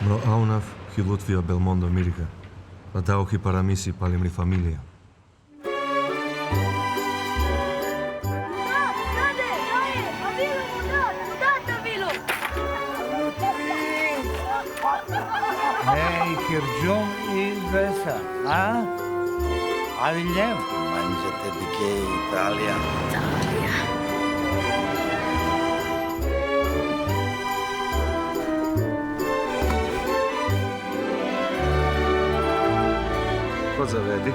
Mro Aunaf, Hilutvia Belmondo Mirica, Latauhi Paramisi Palimri Familia. Ei, Kirgion i Vesa, a? Aviljem? Mangiate di che Italia. Cosa vedi?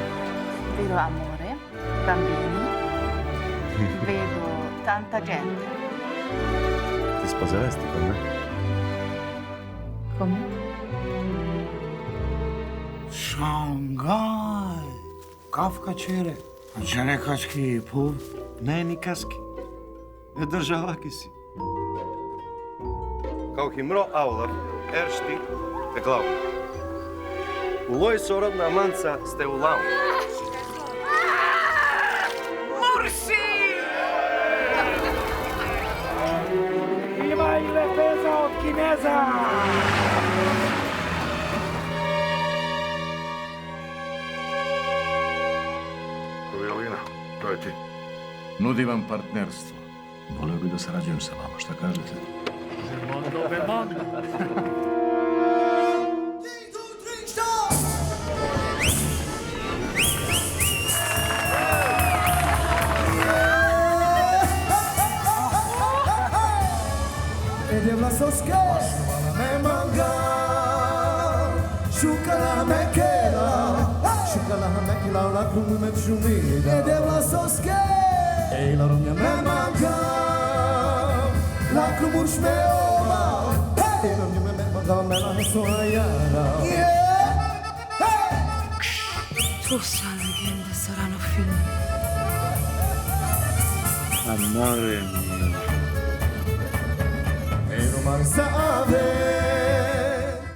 Vedo amore, bambini, vedo tanta gente. Ti sposeresti con me? Come? Шангай! Кавка чере. Джане качки пу. Ne, ni kaski. Državaki si. Kauhi mro aulaf, eršti te glavu. Uloj sorodna manca ste u lavu. Ima i lepeza od Kineza! Violina, to je ti. Nudim vam partnerstvo. Voleo bih da sarađujem sa vama, šta kažete? Edevla soske, me manga, shukala me kela, shukala me kela, la krumu me tshumida. Edevla soske, la rumya me manga, la krumu shmeola, la rumya me manga, me la soayara. Tu sa legende saranno film. Amore mio. Marsa